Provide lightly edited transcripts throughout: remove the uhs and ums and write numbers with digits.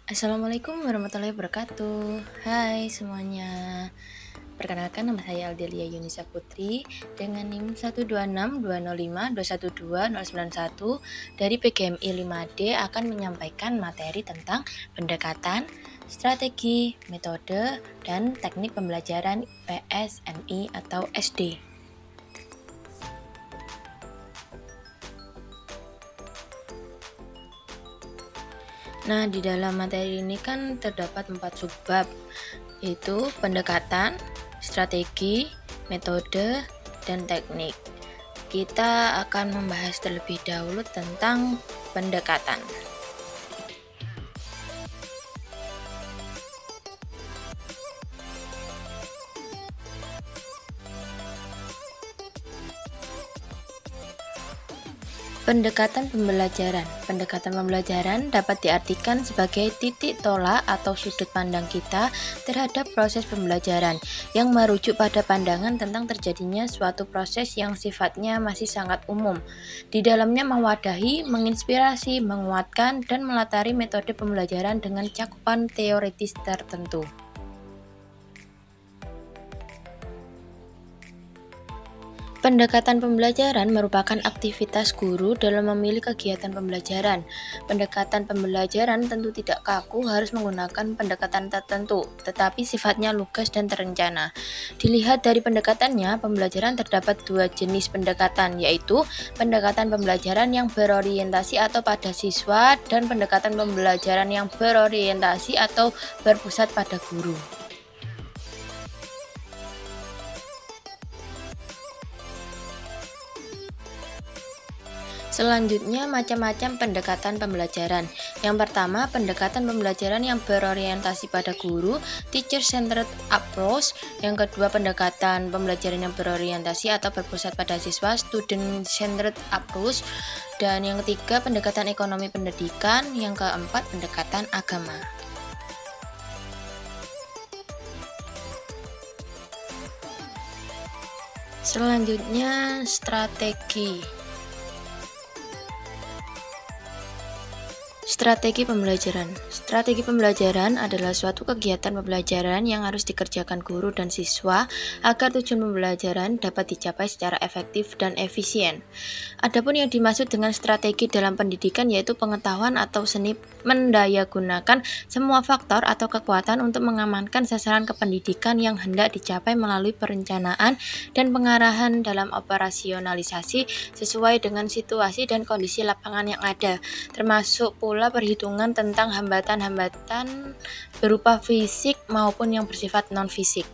Assalamualaikum warahmatullahi wabarakatuh. Hai semuanya. Perkenalkan nama saya Aldelia Yunisa Putri dengan NIM 1262052052091 dari PGMI 5D akan menyampaikan materi tentang pendekatan, strategi, metode, dan teknik pembelajaran PSMI atau SD. Nah, di dalam materi ini kan terdapat 4 subbab, yaitu pendekatan, strategi, metode, dan teknik. Kita akan membahas terlebih dahulu tentang pendekatan. Pendekatan pembelajaran. Pendekatan pembelajaran dapat diartikan sebagai titik tolak atau sudut pandang kita terhadap proses pembelajaran yang merujuk pada pandangan tentang terjadinya suatu proses yang sifatnya masih sangat umum. Di dalamnya mewadahi, menginspirasi, menguatkan, dan melatari metode pembelajaran dengan cakupan teoritis tertentu. Pendekatan pembelajaran merupakan aktivitas guru dalam memilih kegiatan pembelajaran. Pendekatan pembelajaran tentu tidak kaku harus menggunakan pendekatan tertentu, tetapi sifatnya lugas dan terencana. Dilihat dari pendekatannya, pembelajaran terdapat dua jenis pendekatan, yaitu pendekatan pembelajaran yang berorientasi atau pada siswa dan pendekatan pembelajaran yang berorientasi atau berpusat pada guru. Selanjutnya, macam-macam pendekatan pembelajaran. Yang pertama, pendekatan pembelajaran yang berorientasi pada guru, teacher-centered approach. Yang kedua, pendekatan pembelajaran yang berorientasi atau berpusat pada siswa, student-centered approach. Dan yang ketiga, pendekatan ekonomi pendidikan. Yang keempat, pendekatan agama. Selanjutnya, strategi. Strategi pembelajaran. Strategi pembelajaran adalah suatu kegiatan pembelajaran yang harus dikerjakan guru dan siswa agar tujuan pembelajaran dapat dicapai secara efektif dan efisien. Adapun yang dimaksud dengan strategi dalam pendidikan yaitu pengetahuan atau seni mendayagunakan semua faktor atau kekuatan untuk mengamankan sasaran kependidikan yang hendak dicapai melalui perencanaan dan pengarahan dalam operasionalisasi sesuai dengan situasi dan kondisi lapangan yang ada, termasuk pula perhitungan tentang hambatan-hambatan berupa fisik maupun yang bersifat non-fisik.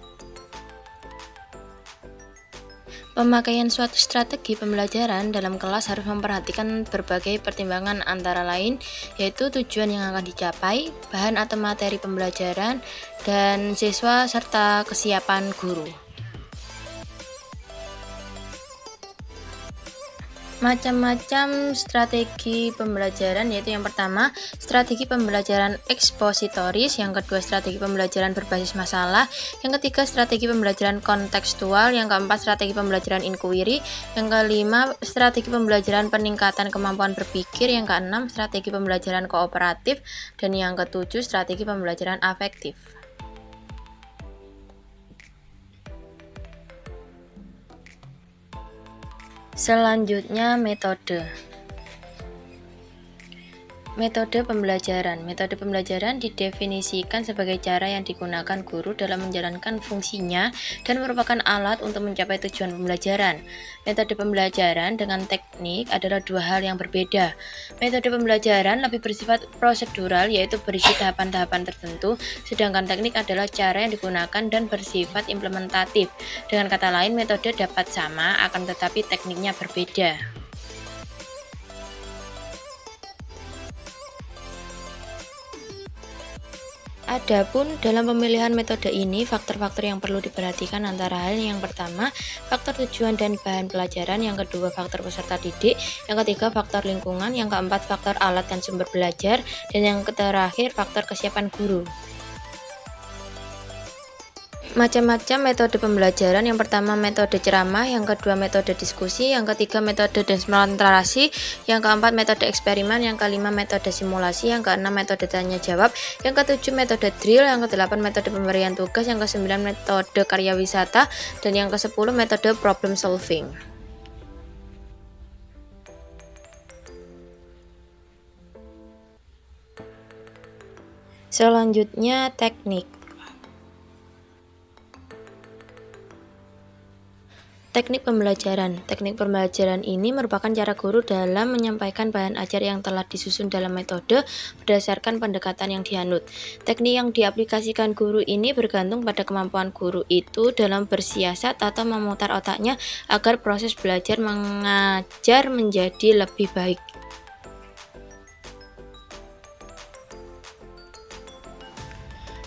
Pemakaian suatu strategi pembelajaran dalam kelas harus memperhatikan berbagai pertimbangan antara lain, yaitu tujuan yang akan dicapai, bahan atau materi pembelajaran, dan siswa serta kesiapan guru. Macam-macam strategi pembelajaran, yaitu yang pertama strategi pembelajaran ekspositoris, yang kedua strategi pembelajaran berbasis masalah, yang ketiga strategi pembelajaran kontekstual, yang keempat strategi pembelajaran inquiry, yang kelima strategi pembelajaran peningkatan kemampuan berpikir, yang keenam strategi pembelajaran kooperatif, dan yang ketujuh strategi pembelajaran afektif. Selanjutnya, metode. Metode pembelajaran. Metode pembelajaran didefinisikan sebagai cara yang digunakan guru dalam menjalankan fungsinya dan merupakan alat untuk mencapai tujuan pembelajaran. Metode pembelajaran dengan teknik adalah dua hal yang berbeda. Metode pembelajaran lebih bersifat prosedural, yaitu berisi tahapan-tahapan tertentu, sedangkan teknik adalah cara yang digunakan dan bersifat implementatif. Dengan kata lain, metode dapat sama, akan tetapi tekniknya berbeda. Adapun dalam pemilihan metode ini, faktor-faktor yang perlu diperhatikan antara lain yang pertama, faktor tujuan dan bahan pelajaran, yang kedua faktor peserta didik, yang ketiga faktor lingkungan, yang keempat faktor alat dan sumber belajar, dan yang terakhir faktor kesiapan guru. Macam-macam metode pembelajaran. Yang pertama metode ceramah, yang kedua metode diskusi, yang ketiga metode demonstrasi, yang keempat metode eksperimen, yang kelima metode simulasi, yang keenam metode tanya jawab, yang ketujuh metode drill, yang kedelapan metode pemberian tugas, yang kesembilan metode karya wisata, dan yang kesepuluh metode problem solving. Selanjutnya teknik. Teknik pembelajaran. Teknik pembelajaran ini merupakan cara guru dalam menyampaikan bahan ajar yang telah disusun dalam metode berdasarkan pendekatan yang dianut. Teknik yang diaplikasikan guru ini bergantung pada kemampuan guru itu dalam bersiasat atau memutar otaknya agar proses belajar mengajar menjadi lebih baik.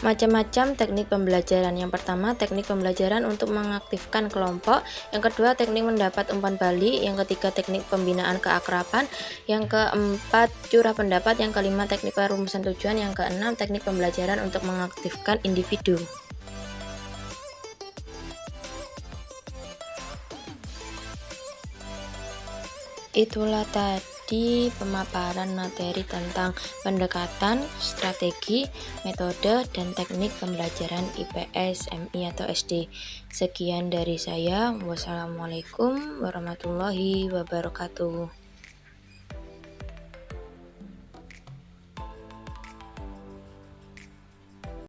Macam-macam teknik pembelajaran. Yang pertama, teknik pembelajaran untuk mengaktifkan kelompok. Yang kedua, teknik mendapat umpan balik. Yang ketiga, teknik pembinaan keakraban. Yang keempat, curah pendapat. Yang kelima, teknik perumusan tujuan. Yang keenam, teknik pembelajaran untuk mengaktifkan individu. Itulah tadi pemaparan materi tentang pendekatan, strategi, metode, dan teknik pembelajaran IPS, MI, atau SD. Sekian dari saya. Wassalamualaikum warahmatullahi wabarakatuh.